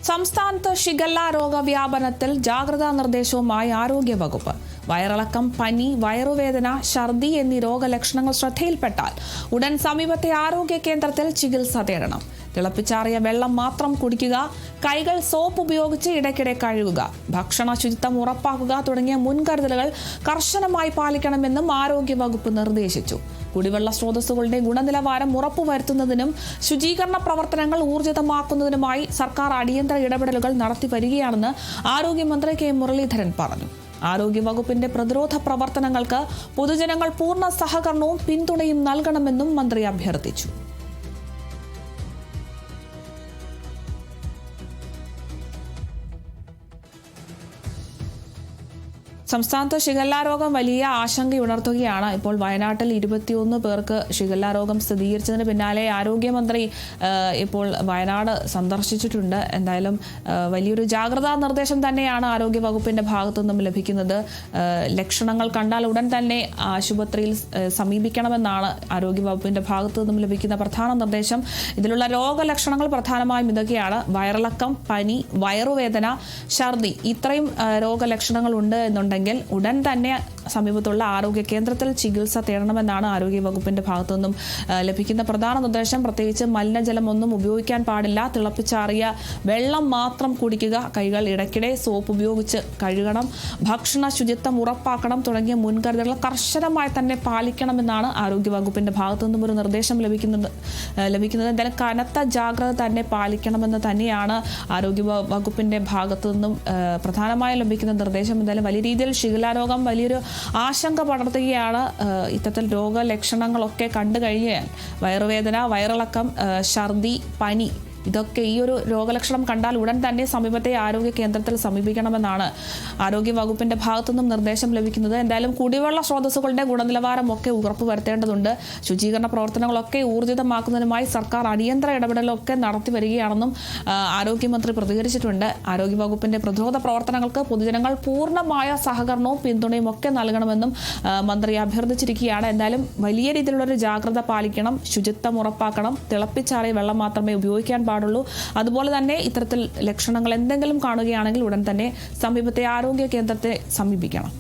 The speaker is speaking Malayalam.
സംസ്ഥാനത്ത് ഷിഗല്ല രോഗവ്യാപനത്തിൽ ജാഗ്രതാ നിർദ്ദേശവുമായി ആരോഗ്യവകുപ്പ്. വയറിളക്കം, പനി, വയറുവേദന, ഛർദി എന്നീ രോഗലക്ഷണങ്ങൾ ശ്രദ്ധയിൽപ്പെട്ടാൽ ഉടൻ സമീപത്തെ ആരോഗ്യ കേന്ദ്രത്തിൽ ചികിത്സ തേടണം. തിളപ്പിച്ചാറിയ വെള്ളം മാത്രം കുടിക്കുക, കൈകൾ സോപ്പ് ഉപയോഗിച്ച് ഇടയ്ക്കിടെ കഴുകുക, ഭക്ഷണ ശുചിത്വം ഉറപ്പാക്കുക തുടങ്ങിയ മുൻകരുതലുകൾ കർശനമായി പാലിക്കണമെന്നും ആരോഗ്യവകുപ്പ് നിർദ്ദേശിച്ചു. കുടിവെള്ള സ്രോതസ്സുകളുടെ ഗുണനിലവാരം ഉറപ്പുവരുത്തുന്നതിനും ശുചീകരണ പ്രവർത്തനങ്ങൾ ഊർജിതമാക്കുന്നതിനുമായി സർക്കാർ അടിയന്തര ഇടപെടലുകൾ നടത്തി വരികയാണെന്ന് ആരോഗ്യമന്ത്രി കെ മുരളീധരൻ പറഞ്ഞു. ആരോഗ്യവകുപ്പിന്റെ പ്രതിരോധ പ്രവർത്തനങ്ങൾക്ക് പൊതുജനങ്ങൾ പൂർണ്ണ സഹകരണവും പിന്തുണയും നൽകണമെന്നും മന്ത്രി അഭ്യർത്ഥിച്ചു. സംസ്ഥാനത്ത് ഷിഗല്ല രോഗം വലിയ ആശങ്കയുണർത്തുകയാണ്. ഇപ്പോൾ വയനാട്ടിൽ 21 പേർക്ക് ഷിഗല്ല രോഗം സ്ഥിരീകരിച്ചതിന് പിന്നാലെ ആരോഗ്യമന്ത്രി ഇപ്പോൾ വയനാട് സന്ദർശിച്ചിട്ടുണ്ട്. എന്തായാലും വലിയൊരു ജാഗ്രതാ നിർദ്ദേശം തന്നെയാണ് ആരോഗ്യവകുപ്പിന്റെ ഭാഗത്തു നിന്നും ലഭിക്കുന്നത്. ലക്ഷണങ്ങൾ കണ്ടാൽ ഉടൻ തന്നെ ആശുപത്രിയിൽ സമീപിക്കണമെന്നാണ് ആരോഗ്യവകുപ്പിന്റെ ഭാഗത്തു നിന്നും ലഭിക്കുന്ന പ്രധാന നിർദ്ദേശം. ഇതിലുള്ള രോഗലക്ഷണങ്ങൾ പ്രധാനമായും ഇതൊക്കെയാണ്: വയറിളക്കം, പനി, വയറുവേദന, ഛർദി. ഇത്രയും രോഗലക്ഷണങ്ങൾ ഉണ്ട് എന്നുണ്ടെങ്കിൽ ഉടൻ തന്നെ സമീപത്തുള്ള ആരോഗ്യ കേന്ദ്രത്തിൽ ചികിത്സ തേടണമെന്നാണ് ആരോഗ്യവകുപ്പിന്റെ ഭാഗത്തു നിന്നും ലഭിക്കുന്ന പ്രധാന നിർദ്ദേശം. പ്രത്യേകിച്ച് മലിനജലം ഒന്നും ഉപയോഗിക്കാൻ പാടില്ല, തിളപ്പിച്ചാറിയ വെള്ളം മാത്രം കുടിക്കുക, കൈകൾ ഇടയ്ക്കിടെ സോപ്പ് ഉപയോഗിച്ച് കഴുകണം, ഭക്ഷണ ശുചിത്വം ഉറപ്പാക്കണം തുടങ്ങിയ മുൻകരുതലുകൾ കർശനമായി തന്നെ പാലിക്കണമെന്നാണ് ആരോഗ്യവകുപ്പിന്റെ ഭാഗത്തു നിന്നും ഒരു നിർദ്ദേശം ലഭിക്കുന്നത്. എന്തായാലും കനത്ത ജാഗ്രത തന്നെ പാലിക്കണമെന്ന് തന്നെയാണ് ആരോഗ്യവകുപ്പിന്റെ ഭാഗത്തു നിന്നും പ്രധാനമായും ലഭിക്കുന്ന നിർദ്ദേശം. എന്തായാലും വലിയ രീതിയിൽ ഷിഗല്ല രോഗം വലിയൊരു ആശങ്ക പടർത്തുകയാണ്. ഇത്തരത്തിൽ രോഗലക്ഷണങ്ങളൊക്കെ കണ്ടു കഴിഞ്ഞാൽ വയറുവേദന, വയറിളക്കം, ഛർദി, പനി, ഇതൊക്കെ ഈ ഒരു രോഗലക്ഷണം കണ്ടാൽ ഉടൻ തന്നെ സമീപത്തെ ആരോഗ്യ കേന്ദ്രത്തിൽ സമീപിക്കണമെന്നാണ് ആരോഗ്യവകുപ്പിന്റെ ഭാഗത്തുനിന്നും നിർദ്ദേശം ലഭിക്കുന്നത്. എന്തായാലും കുടിവെള്ള സ്രോതസ്സുകളുടെ ഗുണനിലവാരം ഒക്കെ ഉറപ്പുവരുത്തേണ്ടതുണ്ട്. ശുചീകരണ പ്രവർത്തനങ്ങളൊക്കെ ഊർജിതമാക്കുന്നതിനുമായി സർക്കാർ അടിയന്തര ഇടപെടലൊക്കെ നടത്തി വരികയാണെന്നും ആരോഗ്യമന്ത്രി പ്രതികരിച്ചിട്ടുണ്ട്. ആരോഗ്യവകുപ്പിന്റെ പ്രതിരോധ പ്രവർത്തനങ്ങൾക്ക് പൊതുജനങ്ങൾ പൂർണ്ണമായ സഹകരണവും പിന്തുണയും ഒക്കെ നൽകണമെന്നും മന്ത്രി അഭ്യർത്ഥിച്ചിരിക്കുകയാണ്. എന്തായാലും വലിയ രീതിയിലുള്ളൊരു ജാഗ്രത പാലിക്കണം, ശുചിത്വം ഉറപ്പാക്കണം, തിളപ്പിച്ചാറിയ വെള്ളം മാത്രമേ ഉപയോഗിക്കാൻ പാടുള്ളൂ. അതുപോലെ തന്നെ ഇത്തരത്തിൽ ലക്ഷണങ്ങൾ എന്തെങ്കിലും കാണുകയാണെങ്കിൽ ഉടൻ തന്നെ സമീപത്തെ ആരോഗ്യ കേന്ദ്രത്തെ സമീപിക്കണം.